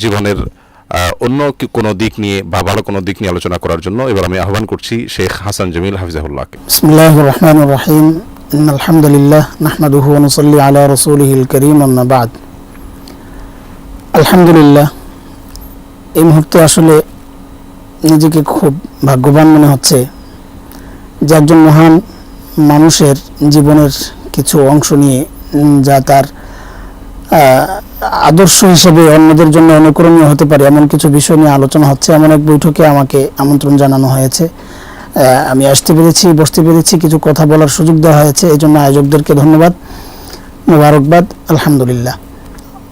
জীবনের অন্য কোনো দিক নিয়ে বা ভালো কোনো দিক নিয়ে আলোচনা করার জন্য এবার আমি আহ্বান করছি শেখ হাসান জামিল হাফিজাহুল্লাহকে। বিসমিল্লাহির রহমানির রহিম। ইন্নাল হামদুলিল্লাহ নাহমাদুহু ওয়া নুসাল্লি আলা রাসূলিহিল কারীম, আম্মা বা'দ। আলহামদুলিল্লাহ, এই মুহূর্তে আসলে নিজেকে খুব ভাগ্যবান মনে হচ্ছে যে একজন মহান মানুষের জীবনের কিছু অংশ নিয়ে, যা তার আদর্শ হিসেবে অন্যদের জন্য অনুকরণীয় হতে পারে এমন কিছু বিষয় নিয়ে আলোচনা হচ্ছে। এমন এক বৈঠকে আমাকে আমন্ত্রণ জানানো হয়েছে, আমি আসতে পেরেছি, বসতে পেরেছি, কিছু কথা বলার সুযোগ দেওয়া হয়েছে। এই জন্য আয়োজকদেরকে ধন্যবাদ, মোবারকবাদ, আলহামদুলিল্লাহ।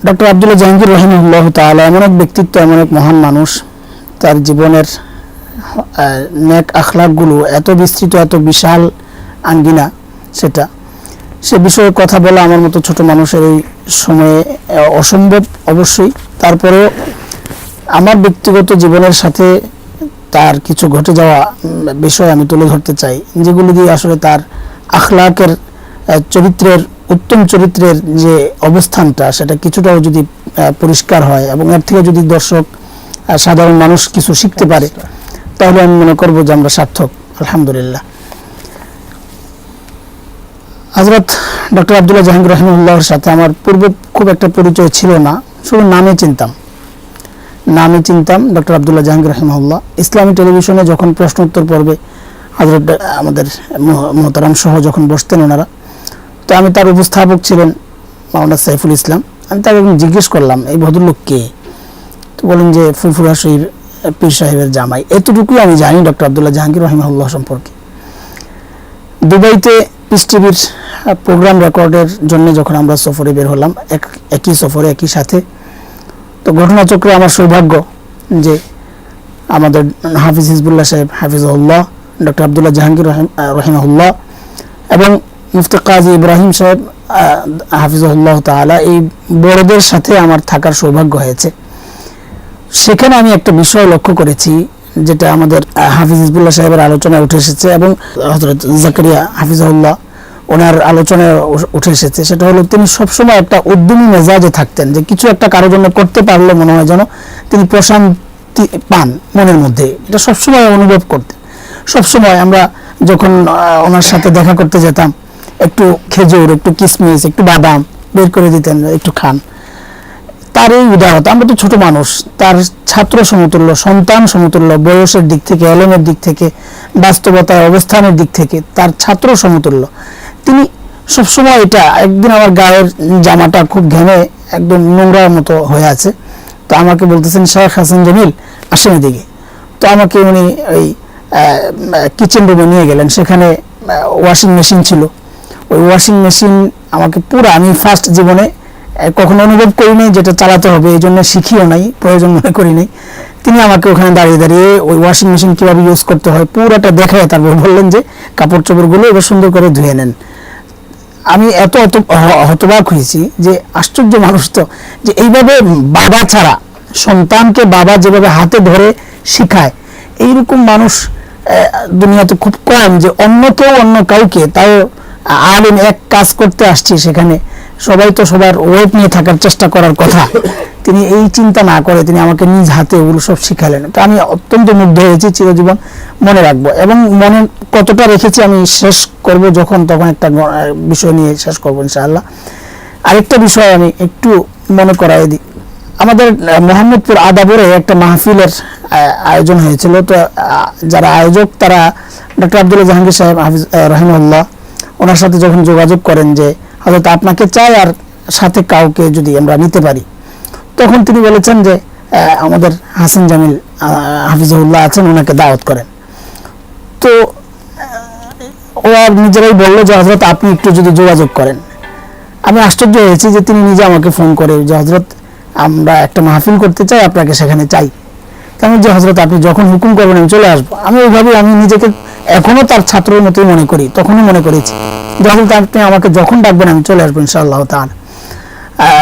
ডক্টর আব্দুল্লাহ জাহাঙ্গীর রাহিমাহুল্লাহ তাআলা এমন এক ব্যক্তিত্ব, এমন এক মহান মানুষ, তার জীবনের নেক আখলাকগুলো এত বিস্তৃত, এত বিশাল আঙ্গিনা, সে বিষয়ে কথা বলা আমার মতো ছোট মানুষের এই সময়ে অসম্ভব অবশ্যই। তারপরেও আমার ব্যক্তিগত জীবনের সাথে তার কিছু ঘটে যাওয়া বিষয় আমি তুলে ধরতে চাই, যেগুলো দিয়ে আসলে তার আখলাকের চরিত্রের, উত্তম চরিত্রের যে অবস্থানটা, সেটা কিছুটাও যদি পরিষ্কার হয় এবং এর থেকে যদি দর্শক, সাধারণ মানুষ কিছু শিখতে পারে, তাহলে আমি মনে করব যে আমরা সার্থক, আলহামদুলিল্লাহ। হযরত ডক্টর আব্দুল্লাহ জাহাঙ্গীর রাহিমাহুল্লাহর সাথে আমার পূর্বে খুব একটা পরিচয় ছিল না, শুধু নামে চিনতাম ডক্টর আব্দুল্লাহ জাহাঙ্গীর রাহিমাহুল্লাহ। ইসলামী টেলিভিশনে যখন প্রশ্ন উত্তর পর্বে হযরত আমাদের মোহতারাম সহ যখন বসতেন ওনারা, তো আমি তার উপস্থাপক ছিলেন মাওলানা সাইফুল ইসলাম। আমি তাকে জিজ্ঞেস করলাম, এই ভদ্রলোক কে? তো বলেন যে ফুরফুরা শরীফ পীর সাহেবের জামাই। এতটুকুই আমি জানি ডক্টর আব্দুল্লাহ জাহাঙ্গীর রাহিমাহুল্লাহ সম্পর্কে। দুবাইতে পিস টিভির প্রোগ্রাম রেকর্ডের জন্য যখন আমরা সফরে বের হলাম, একই সফরে একই সাথে, তো ঘটনাচক্রে আমার সৌভাগ্য যে আমাদের হাফিজ হিজবুল্লাহ সাহেব হাফিজাহুল্লাহ, ডক্টর আব্দুল্লাহ জাহাঙ্গীর রাহিমাহুল্লাহ এবং মুফতি কাজী ইব্রাহিম সাহেব হাফিজাহুল্লাহ তাআলা, এই বড়দের সাথে আমার থাকার সৌভাগ্য হয়েছে। সেখানে আমি একটা বিষয় লক্ষ্য করেছি, যেটা আমাদের হাফিজ হিজবুল্লাহ সাহেবের আলোচনায় উঠে এসেছে এবং হযরত জাকারিয়া হাফিজাহুল্লাহ ওনার আলোচনায় উঠে এসেছে। সেটা হলো, তিনি সবসময় একটা উদ্যমী মেজাজে থাকতেন, যে কিছু একটা কারোর জন্য করতে পারলে মনে হয় যেন তিনি প্রশান্তি পান মনের মধ্যে। এটা সবসময় অনুভব করতেন। সবসময় আমরা যখন ওনার সাথে দেখা করতে যেতাম, একটু খেজুর, একটু কিশমিশ, একটু বাদাম বের করে দিতেন, একটু খান। তার এই উদারতা, আমরা তো ছোট মানুষ, তার ছাত্র সমতুল্য, সন্তান সমতুল্য, বয়সের দিক থেকে, এলেমের দিক থেকে, বাস্তবতার অবস্থানের দিক থেকে তার ছাত্র সমতুল্য। তিনি সবসময়, এটা একদিন আমার গায়ের জামাটা খুব ঘেমে একদম নোংরার মতো হয়ে আছে, তো আমাকে বলতেছেন, শেখ হাসান জামিল আসেন এদিকে। তো আমাকে উনি ওই কিচেন রুমে নিয়ে গেলেন। সেখানে ওয়াশিং মেশিন ছিল। ওই ওয়াশিং মেশিন আমাকে পুরো, আমি ফার্স্ট জীবনে কখনো অনুভব করিনি যেটা চালাতে হবে, এই জন্য শিখিও নাই, প্রয়োজন মনে করি নাই। তিনি আমাকে ওখানে দাঁড়িয়ে দাঁড়িয়ে ওই ওয়াশিং মেশিন কীভাবে ইউজ করতে হয় পুরোটা দেখায়, তারপর বললেন যে কাপড় চোপড়গুলো এবার সুন্দর করে ধুয়ে নেন। আমি এত হতবাক হয়েছি যে আশ্চর্য মানুষ তো, যে এইভাবে বাবা ছাড়া সন্তানকে বাবা যেভাবে হাতে ধরে শিখায়, এইরকম মানুষ দুনিয়াতে খুব কম। যে অন্য কাউকে, তাও আলিম, এক কাজ করতে আসছি, সেখানে সবাই তো সবার ওয়েট নিয়ে থাকার চেষ্টা করার কথা, তিনি এই চিন্তা না করে তিনি আমাকে নিজ হাতে ওগুলো সব শিখালেন। তো আমি অত্যন্ত মুগ্ধ হয়েছি, চিরজীবন মনে রাখবো। এবং মনে কতটা রেখেছি আমি শেষ করব যখন, তখন একটা বিষয় নিয়ে শেষ করবো ইনশাআল্লাহ। আরেকটা বিষয় আমি একটু মনে করাই দিই। আমাদের মোহাম্মদপুর আদাবরে একটা মাহফিলের আয়োজন হয়েছিল। তো যারা আয়োজক, তারা ডক্টর আব্দুল্লাহ জাহাঙ্গীর সাহেব হাফিজ রাহিমাহুল্লাহ, ওনার সাথে যখন যোগাযোগ করেন যে হয়তো আপনাকে চাই আর সাথে কাউকে যদি আমরা নিতে পারি, তখন তিনি বলেছেন যে আমাদের হাসান জামিল হাফিজাহুল্লাহ আছেন, ওনাকে দাওয়াত করেন। তো ও নিজেরাই বললো যে হযরত আপনি একটু যদি যোগাযোগ করেন। আমি আশ্চর্য হয়েছি যে তিনি নিজে আমাকে ফোন করে যে হযরত আমরা একটা মাহফিল করতে চাই, আপনাকে সেখানে চাই। তেমন যে হযরত আপনি যখন হুকুম করবেন আমি চলে আসবো। আমি ওইভাবে, আমি নিজেকে এখনো তার ছাত্রের মতোই মনে করি, তখনই মনে করেছি যে হযরত আপনি আমাকে যখন ডাকবেন আমি চলে আসবো ইনশাআল্লাহ তাআলা,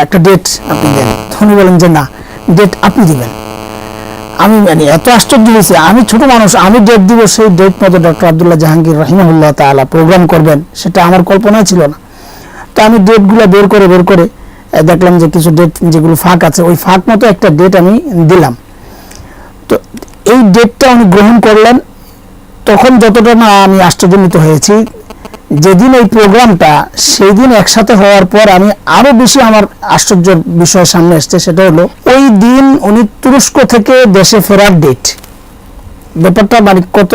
একটা ডেট আপনি দেন। উনি বলেন যে না, ডেট আপনি দিবেন। আমি মানে এত আশ্চর্য হয়েছি, আমি ছোট মানুষ, আমি ডেট দিব, সেই ডেট মতো ডক্টর আব্দুল্লাহ জাহাঙ্গীর রাহিমাহুল্লাহ তাআলা প্রোগ্রাম করবেন, সেটা আমার কল্পনায় ছিল না। তো আমি ডেটগুলো বের করে দেখলাম যে কিছু ডেট যেগুলো ফাঁক আছে, ওই ফাঁক মতো একটা ডেট আমি দিলাম। তো এই ডেটটা উনি গ্রহণ করলেন। তখন যতটা না আমি আশ্চর্যান্বিত হয়েছি, যেদিন এই প্রোগ্রামটা সেই দিন একসাথে হওয়ার পর আমি আরো বেশি আমার আশ্চর্যের বিষয় সামনে আসছে। সেটা হলো ওই দিন উনি তুরস্ক থেকে দেশে ফেরার ডেট। ব্যাপারটা মানে কত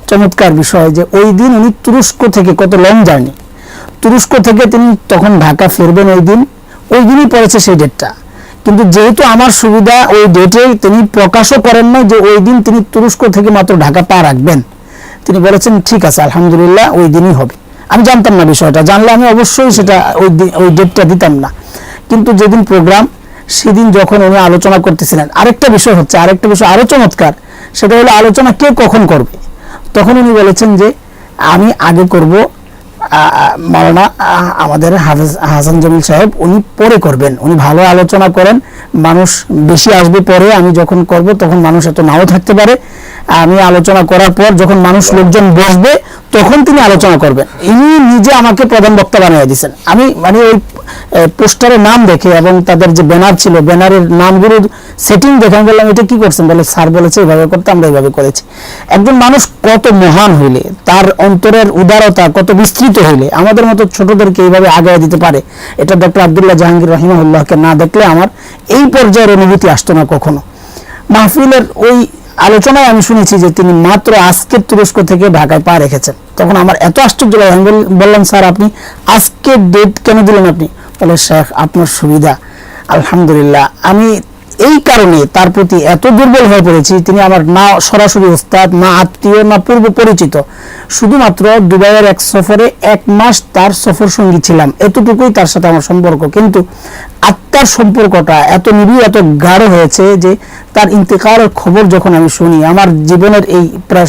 চমৎকার বিষয় যে ওই দিন উনি তুরস্ক থেকে, কত লং জার্নি, তুরস্ক থেকে তিনি তখন ঢাকা ফিরবেন ওই দিনই পড়েছে সেই ডেটটা। কিন্তু যেহেতু আমার সুবিধা, ওই ডেটে তিনি প্রকাশও করেন নাই যে ওই দিন তিনি তুরস্ক থেকে মাত্র ঢাকা পা রাখবেন। তিনি বলেছেন ঠিক আছে আলহামদুলিল্লাহ ওই দিনই হবে। আমি জানতাম না বিষয়টা, জানলে আমি অবশ্যই সেটা ওই ডেটটা দিতাম না। কিন্তু যেদিন প্রোগ্রাম সেদিন যখন উনি আলোচনা করতেছিলেন, আরেকটা বিষয় আরো চমৎকার, সেটা হলো আলোচনা কে কখন করবে। তখন উনি বলেছেন যে আমি আগে করব, মাওলানা আমাদের হাফেজ হাসান জামিল সাহেব উনি পরে করবেন, উনি ভালো আলোচনা করেন, মানুষ বেশি আসবে পরে, আমি যখন করব তখন মানুষ এত নাও থাকতে পারে, আমি আলোচনা করার পর যখন মানুষ লোকজন বসবে তখন তিনি আলোচনা করবেন। ইনি নিজে আমাকে প্রধান বক্তা বানিয়ে দিয়েছেন। আমি মানে ওই পোস্টারের নাম দেখে এবং তাদের যে ব্যানার ছিল, ব্যানারের নামগুলোর সেটিং দেখে আমি বললাম এটা কি করছেন, বলে স্যার বলেছে এইভাবে করতে, আমরা এইভাবে করেছি। একজন মানুষ কত মহান হইলে, তার অন্তরের উদারতা কত বিস্তৃত হইলে আমাদের মতো ছোটদেরকে এইভাবে আগায় দিতে পারে, এটা ডক্টর আব্দুল্লাহ জাহাঙ্গীর রহিমাহুল্লাহকে না দেখলে আমার এই পর্যায়ের অনুভূতি আসতো না কখনো। মাহফিলের ওই আলোচনায় আমি শুনেছি যে তিনি মাত্র আজকে তুরস্ক থেকে ঢাকায় পা রেখেছেন। তখন আমার এত আশ্চর্য লাগে, আমি বললাম স্যার আপনি আজকে ডেট কেন দিলেন? আপনি বলে শেখ আপনার সুবিধা। আলহামদুলিল্লাহ, আমি এই কারণে তার প্রতি এত দুর্বল হয়ে পড়েছি, তিনি আমার না সরাসরি ওস্তাদ, না আত্মীয়, না পূর্ব পরিচিত, শুধুমাত্র দুবাইয়ের এক সফরে 1 মাস তার সফর সঙ্গী ছিলাম, এতটুকুই তার সাথে আমার সম্পর্ক। কিন্তু আত্মার সম্পর্কটা এত নিবিড়, এত গাঢ় হয়েছে যে তার ইন্তেকালের খবর যখন আমি শুনি, আমার জীবনের এই প্রায়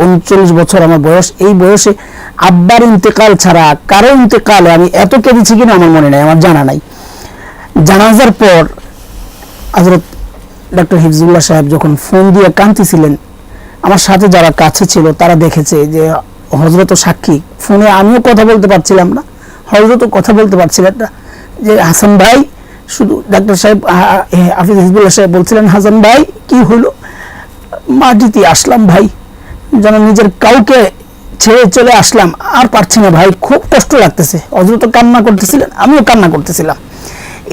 39 বছর আমার বয়স, এই বয়সে আব্বার ইন্তেকাল ছাড়া কারো ইন্তেকালে আমি এত কেঁদেছি কিনা আমার মনে নাই, আমার জানা নাই। জানাজার পর হযরত ডক্টর হিফজুল্লাহ সাহেব যখন ফোন দিয়ে কাঁদতেছিলেন, আমার সাথে যারা কাছে ছিল তারা দেখেছে যে হযরত সাক্ষী, ফোনে আমিও কথা বলতে পারছিলাম না, হযরতও কথা বলতে পারছিলেন না, যে হাসান ভাই, শুধু ডাক্তার সাহেব হাফিজ হিফজুল্লাহ সাহেব বলছিলেন হাসান ভাই কি হলো, মাটিতে আসলাম ভাই, যেন নিজের কাউকে ছেড়ে চলে আসলাম, আর পারছি না ভাই, খুব কষ্ট লাগতেছে। হযরত কান্না করতেছিলেন, আমিও কান্না করতেছিলাম।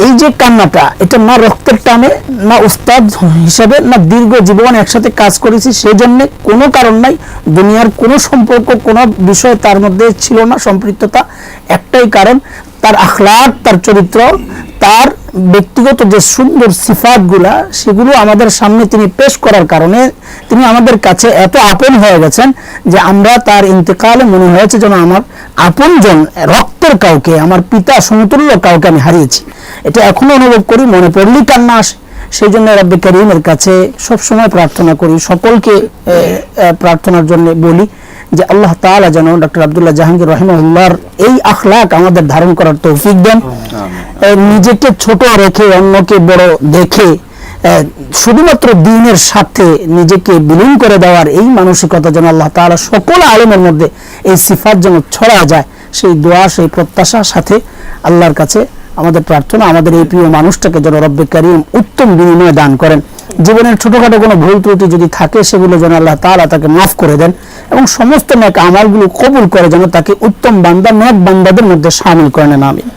এই যে কান্নাটা, এটা না রক্তের টানে, না উস্তাদ হিসাবে, না দীর্ঘ জীবন একসাথে কাজ করেছি সেই জন্য, কোনো কারণ নাই, দুনিয়ার কোনো সম্পর্ক, কোনো বিষয় তার মধ্যে ছিল না সম্পৃক্ততা। একটাই কারণ, তার আখলাক, তার চরিত্র, তার ব্যক্তিগত যে সুন্দর সিফাতগুলা, সেগুলো আমাদের সামনে তিনি পেশ করার কারণে তিনি আমাদের কাছে এত আপন হয়ে গেছেন যে আমরা তার ইন্তেকালে মনে হয়েছে যেন আমার আপনজন, রক্তের কাউকে, আমার পিতা সমতুল্য কাউকে আমি হারিয়েছি। এটা এখনো অনুভব করি, মনে পড়লেই কান্না আসে। সেই জন্য রব্বে কারীমের কাছে সবসময় প্রার্থনা করি, সকলকে প্রার্থনার জন্য বলি যে আল্লাহ তাআলা যেন ডক্টর আব্দুল্লাহ জাহাঙ্গীর রহিমাহুল্লাহর এই আখলাক আমাদের ধারণ করার তৌফিক দেন। নিজেকে ছোট রেখে অন্যকে বড় দেখে শুধুমাত্র দ্বীনের সাথে নিজেকে বিলীন করে দেওয়ার এই মানসিকতা যেন আল্লাহ তাআলা সকল আলেমের মধ্যে এই সিফাত যেন ছড়া যায়, সেই দোয়া, সেই প্রত্যাশা সাথে আল্লাহর কাছে আমাদের প্রার্থনা, আমাদের এই প্রিয় মানুষটাকে যেন রব্বে কারীম উত্তম বিনিময় দান করেন। জীবনের ছোটখাটো কোনো ভুল ত্রুটি যদি থাকে সেগুলো যেন আল্লাহ তাআলা তাকে মাফ করে দেন এবং সমস্ত নেক আমলগুলো কবুল করে যেন তাকে উত্তম বান্দা, নেক বান্দাদের মধ্যে শামিল করে নেন। আমিন।